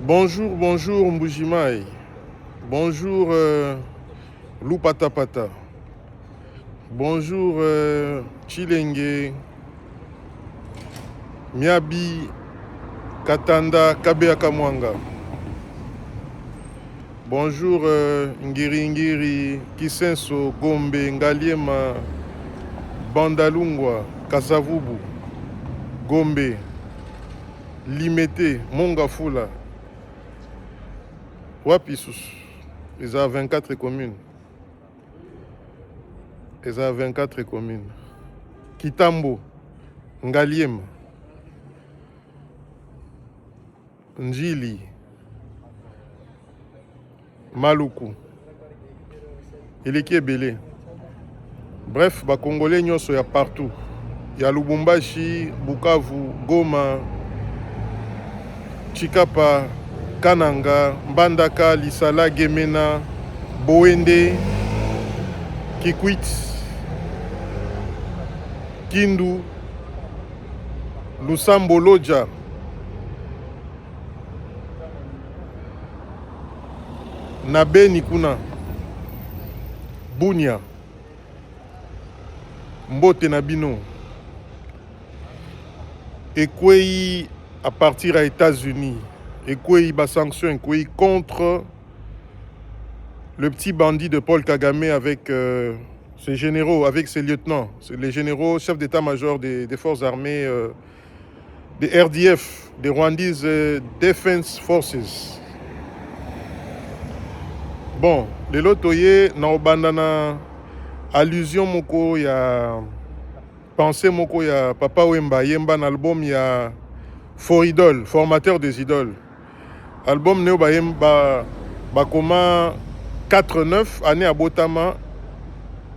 Bonjour, bonjour Mbujimai. Bonjour Lupatapata. Bonjour Chilenge. Miabi Katanda Kabea Kamwanga. Bonjour Ngiri Ngiri Kisenso Gombe Ngaliema Bandalungwa Kasavubu Gombe Limete Mongafula Wapisus. Ils ont 24 communes. Ils ont 24 communes. Kitambo Ngaliema Njili Maluku Eleki Ebele. Bref, les Congolais nyonso ya partout. Il y a Lubumbashi, Bukavu, Goma, Chikapa, Kananga, Mbandaka, Lisala, Gemena, Boende, Kikwit, Kindu, Lusambo Loja, Nabe Nikuna, Bunia, Mbote Nabino, Ekwei à partir des États-Unis, Ekwei ba sanction Ekwei contre le petit bandit de Paul Kagame avec ses généraux, avec ses lieutenants, les généraux, chefs d'état-major des forces armées, des RDF, des Rwandese Defense Forces. Bon, les lotoye na obandana allusion moko ya pensée moko ya Papa Wemba Yemba na album ya For Idol, formateur des idoles. Album Neo Bayemba Bakoma 4-9, année à Botama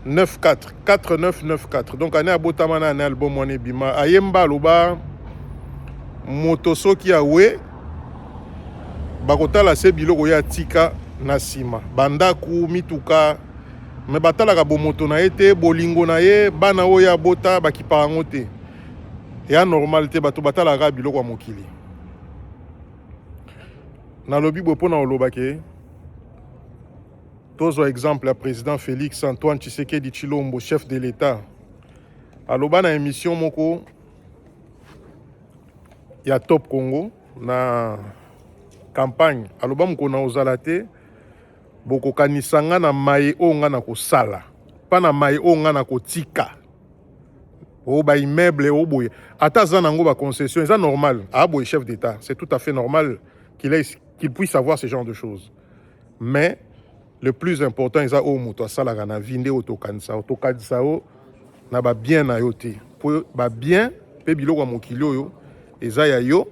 9-4, 4-9-9-4. Donc année à Botama na année album wane bima. Ayemba loba motosoki awe bakotala se biloko ya tika na sima. Bandaku mituka me batalaka bomoto na ye te, bolingo na ye, bana oya bota bakiparango te. Ya normal te bato batalaka biloko ya mokili. Na lobi bopona olobake tozo exemple le président Félix Antoine Tshisekedi Tshilombo, chef de l'État. Aloba na émission moko ya Top Congo na campagne. Aloba mko na ozalate boko kanisanga na maye onga na kosala. Pa na maye onga na kotika. O ba immeuble o boye. Ata za nango ba concession, c'est normal. Ah boye chef d'État, c'est tout à fait normal qu'il puisse avoir ce genre de choses. Mais le plus important, c'est que ça na vinde otokanisa o na ba bien na yo te. Po ba bien pe biloko ya mokili oyo eza ya yo,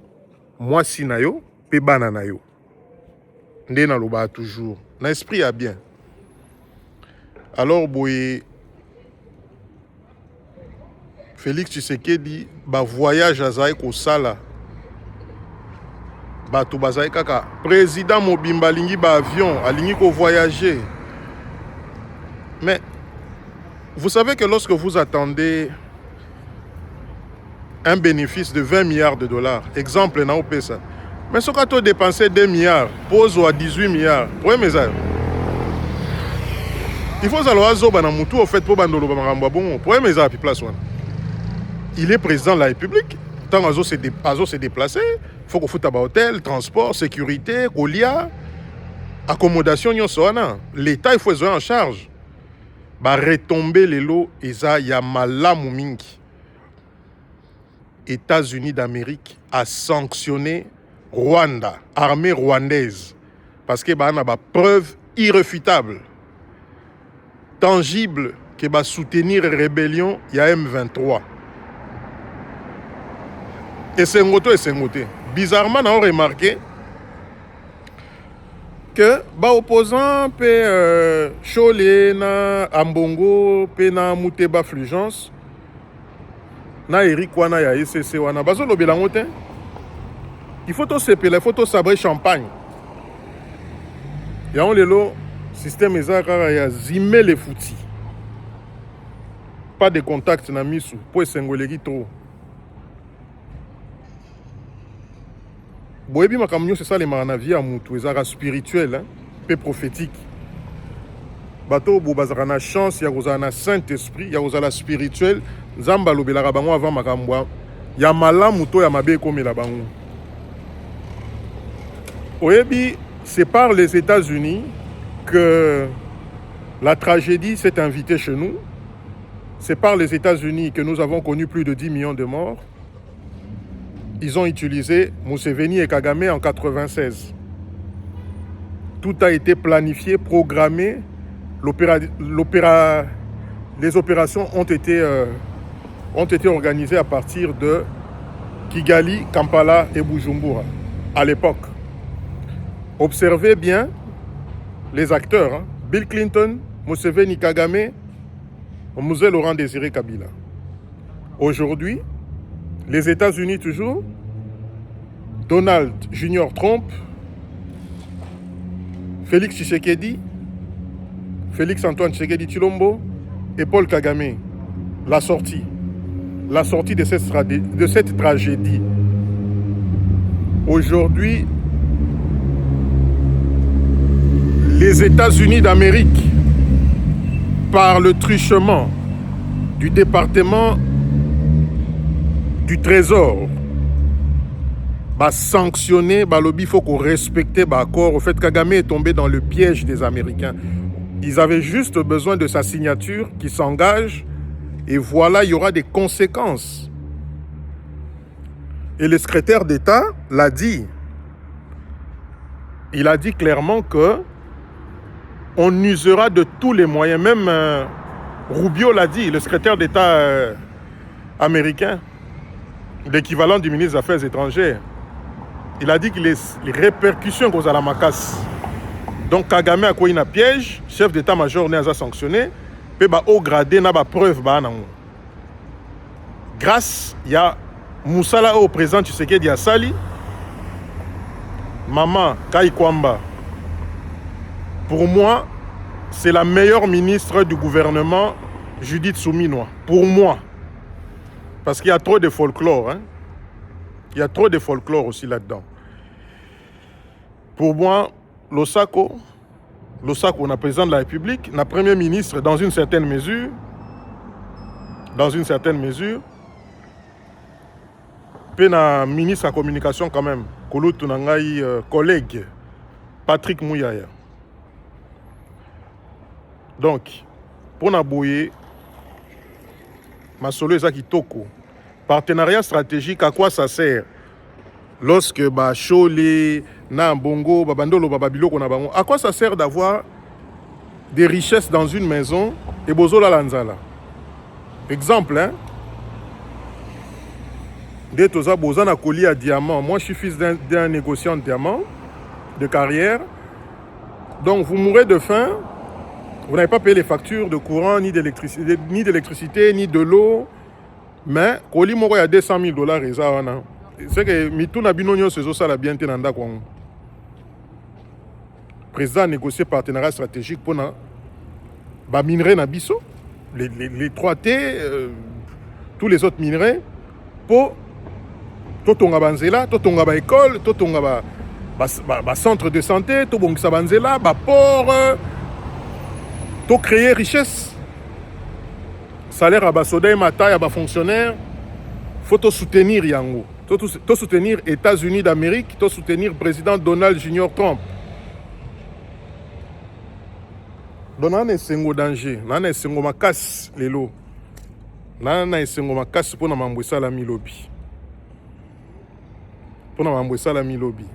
mwasi na yo pe bana na yo. Nde na loba toujours. Na esprit ya bien. Alors boye Félix Tshisekedi ba voyage azai ko sala. Bato bazai kaka président Mobimba lingi ba avion alingi ko voyager. Mais vous savez que lorsque vous attendez un bénéfice de 20 milliards de dollars, exemple na opesa. Mais ce qu'on a dépensé 2 milliards, pose à 18 milliards. Oui, mais ça. Il faut savoir que au fait pour bandolo ba bon. Oui, mais ça place one. Il est président de la République. Tant Azo se déplacer, il faut qu'on foute à hôtel, transport, sécurité, colia, accommodation, l'État il faut être en charge. Bah retomber les lots et ça y a malamu mingi. États-Unis d'Amérique a sanctionné Rwanda, armée rwandaise, parce que bah on a bah preuve irréfutable, tangible que bah soutenir rébellion il y a M23. Et c'est ngoto. Bizarrement, on a remarqué que les opposants pe Cholé na Ambongo pe na Muteba Fulgence na Eric wana ya ECC wana bazo lobela ngote. Il faut tout sepeler, il faut tout sabrer champagne. Ya on lelo système ezaka ya zimé les foutis. Pas de contact na misu pour sengoleki trop. boyebi makambo nyonso esalemaka na vie ya mutu ezalaka spirituel mpe prophétique. Bato bo bazalaka na chance ya kozala na saint esprit ya kozala spirituel. Nzambe alobelaka bango avant makambo ya malamu to ya mabe ekomela bango. Oyebi, c'est par les États-Unis que la tragédie s'est invitée chez nous. C'est par les États-Unis que nous avons connu plus de 10 millions de morts. Ils ont utilisé Museveni et Kagame en 1996. Tout a été planifié, programmé. Les opérations ont été organisées à partir de Kigali, Kampala et Bujumbura à l'époque. Observez bien les acteurs, Bill Clinton, Museveni, Kagame, Mzee Laurent Désiré Kabila. Aujourd'hui, les États-Unis toujours, Donald Junior Trump, Félix Tshisekedi, Félix Antoine Tshisekedi Tshilombo et Paul Kagame. La sortie de cette tragédie. Aujourd'hui, les États-Unis d'Amérique, par le truchement du département du Trésor, sanctionné, il faut qu'on respecte l'accord. Au fait, Kagame est tombé dans le piège des Américains. Ils avaient juste besoin de sa signature qui s'engage et voilà, il y aura des conséquences. Et le secrétaire d'État l'a dit. Il a dit clairement que on usera de tous les moyens. Même Rubio l'a dit, le secrétaire d'État américain, l'équivalent du ministre des Affaires étrangères. Il a dit que les répercussions causent à la macasse. Donc Kagame a quoi un piège, chef d'état-major n'est pas sanctionné, peut haut gradé n'a pas preuve grâce il y a Moussala au président Tshisekedi a sali Maman Kaikwamba. Pour moi, c'est la meilleure ministre du gouvernement, Judith Souminois. Pour moi. Parce qu'il y a trop de folklore. Il y a trop de folklore aussi là-dedans. Pour moi, Losako, on a président de la République, on a premier ministre dans une certaine mesure. Puis on ministre de la communication quand même. Kouloutou Nangaï, collègue, Patrick Mouyaya. Donc, pour Nabouye, ma solo est Kitoko. Partenariat stratégique, à quoi ça sert? Lorsque Chole, Nambongo, Babandolo, Bababilo, à quoi ça sert d'avoir des richesses dans une maison et Bozola Lanzala? Exemple, Detoza Bozana Koli à diamant. Moi, je suis fils d'un négociant de diamant de carrière. Donc, vous mourrez de faim. Vous n'avez pas payé les factures de courant, ni d'électricité, ni de l'eau. Mais, Koli Moro, il y a $200 000. C'est que Mitou Nabinonio, c'est ça la bien tenanda. Le président a négocié partenariat stratégique pour les minerais Nabiso, les 3T, tous les autres minerais, pour Totonga Banzela, Totonga ba école, Totonga ba centre de santé, Tobongsa Banzela, ba port, to créer richesse. Salaire à Basoda et Mata, à fonctionnaire, faut soutenir Yango. To soutenir États-Unis d'Amérique, to soutenir le président Donald Junior Trump. Donc, on a un danger, on a un makas lelo. On a un makas pour nous embrouiller la mi lobby.